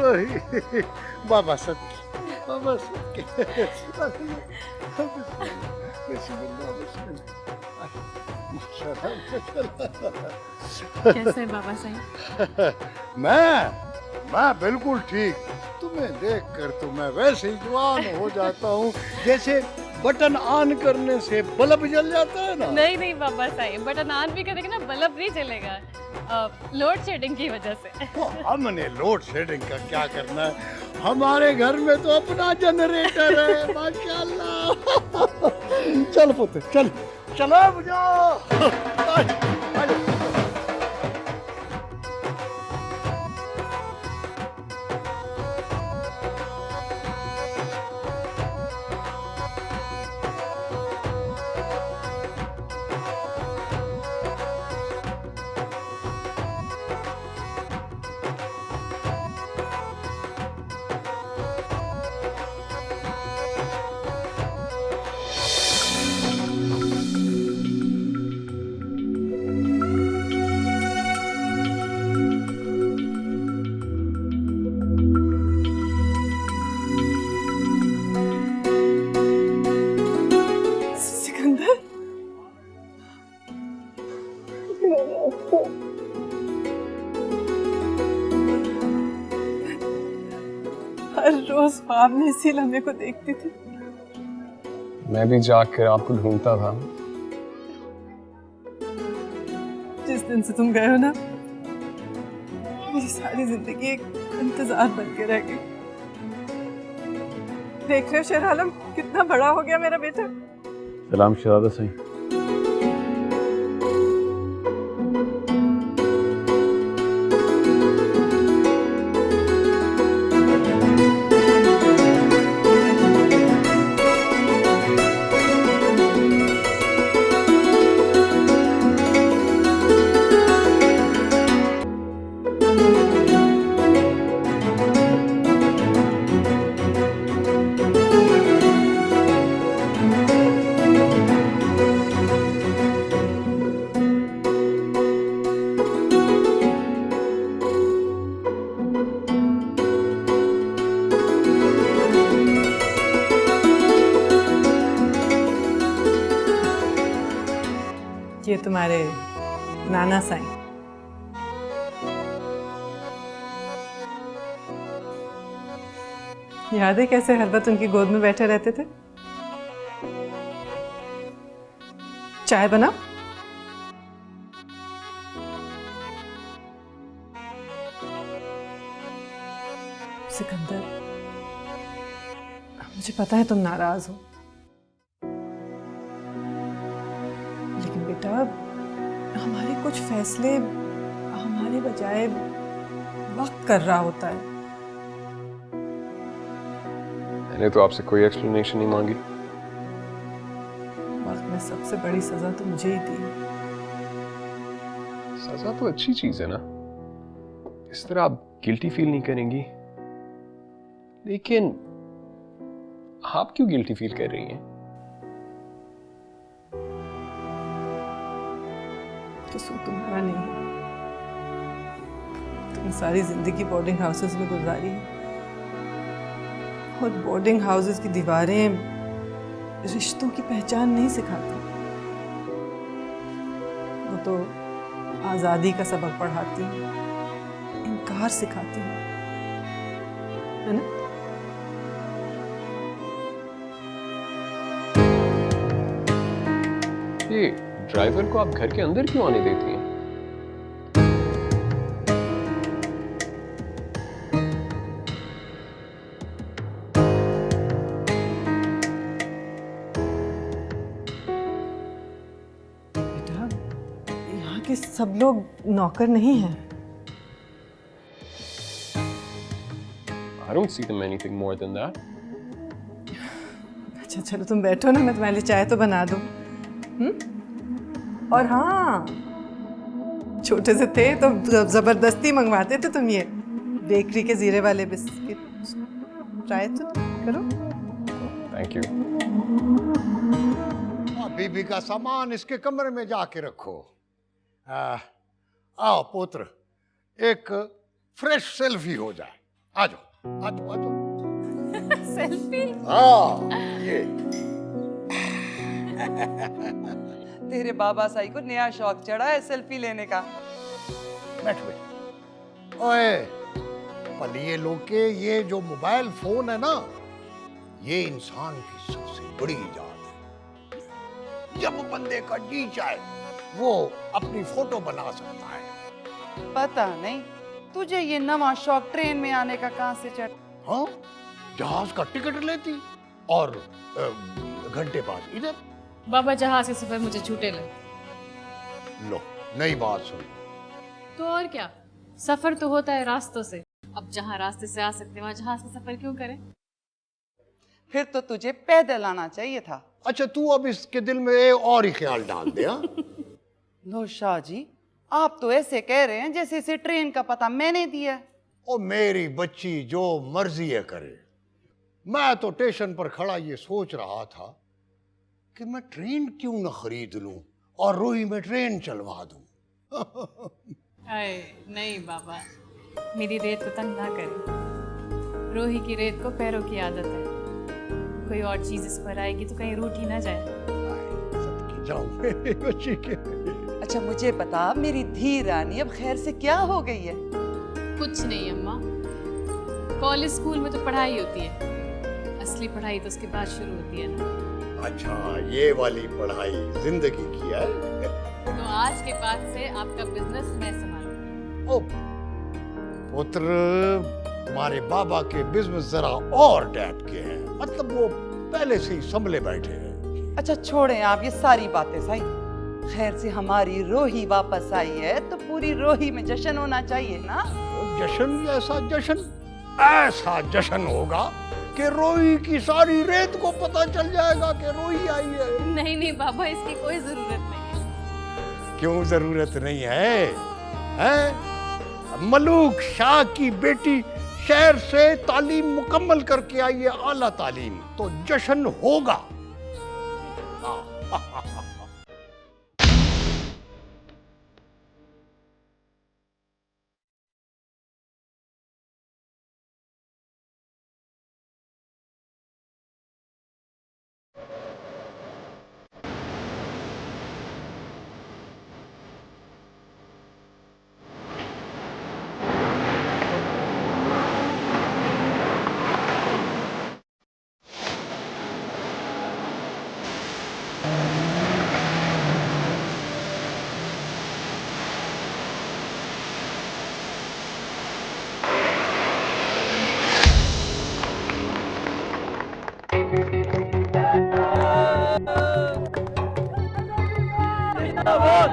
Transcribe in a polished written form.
बाबा सबके, बाबा सबके। कैसे है बाबा साहब? मैं बिल्कुल ठीक। तुम्हें देखकर तो मैं वैसे ही जवान हो जाता हूँ जैसे बटन ऑन करने से बल्ब जल जाता है ना। नहीं नहीं बाबा साहब, बटन ऑन भी करेंगे ना बल्ब नहीं जलेगा, लोड शेडिंग की वजह से। तो हमने लोड शेडिंग का क्या करना है, हमारे घर में तो अपना जनरेटर है माशाल्लाह। चल पुत्र चल, चलो बुझाओ। सिकंदर, हर रोज ख्वाब में इसी लम्हे को देखती थी। मैं भी जाग कर आपको ढूंढता था। जिस दिन से तुम गए हो ना, मेरी सारी जिंदगी एक इंतजार बन के रह गई। देख रहे हो शेर आलम, कितना बड़ा हो गया मेरा बेटा। सलाम शहजादा सही। ये तुम्हारे नाना साईं। याद है कैसे हर वक्त उनकी गोद में बैठे रहते थे? चाय बना। सिकंदर, मुझे पता है तुम नाराज हो, लेकिन बेटा हमारे कुछ फैसले हमारे बजाय वक्त कर रहा होता है। मैंने तो आपसे कोई एक्सप्लेनेशन नहीं मांगी। वक्त में सबसे बड़ी सजा तो मुझे ही दी। सजा तो अच्छी चीज है ना, इस तरह आप गिल्टी फील नहीं करेंगी। लेकिन आप क्यों गिल्टी फील कर रही हैं? कसूर तुम्हारा नहीं है। तुमने सारी जिंदगी बोर्डिंग हाउसेस में गुजारी है, और बोर्डिंग हाउसेस की दीवारें रिश्तों की पहचान नहीं सिखाती। वो तो आजादी का सबक पढ़ाती हैं, इनकार सिखाती हैं, है ना? ये ड्राइवर को आप घर के अंदर क्यों आने देती हैं? बेटा, यहाँ के सब लोग नौकर नहीं हैं। I don't see them anything more than that. अच्छा चलो तुम बैठो ना, मैं तुम्हारे लिए चाय तो बना दूँ। और हाँ, छोटे से थे तो जबरदस्ती मंगवाते थे तुम ये बेकरी के जीरे वाले बिस्किट। ट्राई तो करो। Thank you. बीबी का सामान इसके कमरे में जाके रखो। आओ पुत्र, एक फ्रेश सेल्फी हो जाए। आ जाओ आ जाओ आ जाओ। सेल्फी। हाँ ये तेरे बाबा साई को नया शौक चढ़ा है सेल्फी लेने का। बैठो बैठो। ओए पलिए लोग के, ये जो मोबाइल फोन है ना, ये इंसान की सबसे बड़ी इजाद है। जब बंदे का जी चाहे वो अपनी फोटो बना सकता है। पता नहीं तुझे ये नवा शौक ट्रेन में आने का कहां से चढ़। हाँ, जहाज का टिकट लेती और घंटे बाद इधर। बाबा जहाज के सफर मुझे छूटे लगे। लो नई बात सुन। तो और क्या, सफर तो होता है रास्तों से। अब जहाँ रास्ते से आ सकते वहाँ जहाज का सफर क्यों करें? फिर तो तुझे पैदल आना चाहिए था। अच्छा तू अब इसके दिल में एक और ही ख्याल डाल दे। हाँ? लो शाह जी, आप तो ऐसे कह रहे हैं जैसे इसे ट्रेन का पता मैंने दिया। ओ मेरी बच्ची जो मर्जी है करे। मैं तो स्टेशन पर खड़ा ये सोच रहा था कि मैं ट्रेन क्यों न खरीद लूं और रोही में ट्रेन चलवा दूं। अरे नहीं बाबा, मेरी रेत को तंग ना करें। रोही की रेत को पैरों की आदत है। कोई और चीज इस पर आएगी तो कहीं रूठ ही ना जाए। सदकी जाऊं मेरी बच्ची के। अच्छा मुझे बता, मेरी धी रानी अब खैर से क्या हो गई है? कुछ नहीं अम्मा, कॉलेज स्कूल में तो पढ़ाई होती है, असली पढ़ाई तो उसके बाद शुरू होती है ना। अच्छा ये वाली पढ़ाई जिंदगी की है। तो आज के बाद से आपका बिजनेस मैं संभालूंगी। ओ पुत्र, तुम्हारे बाबा के बिजनेस जरा और टाइप के हैं, मतलब वो पहले से ही संभले बैठे हैं। अच्छा छोड़ें आप ये सारी बातें साई। खैर से हमारी रोही वापस आई है तो पूरी रोही में जश्न होना चाहिए ना। जश्न, ऐसा जश्न होगा कि रोही की सारी रेत को पता चल जाएगा कि रोही आई है। नहीं नहीं बाबा, इसकी कोई जरूरत नहीं है। क्यों जरूरत नहीं है? हैं? मलूक शाह की बेटी शहर से तालीम मुकम्मल करके आई है, आला तालीम, तो जश्न होगा। जिंदाबाद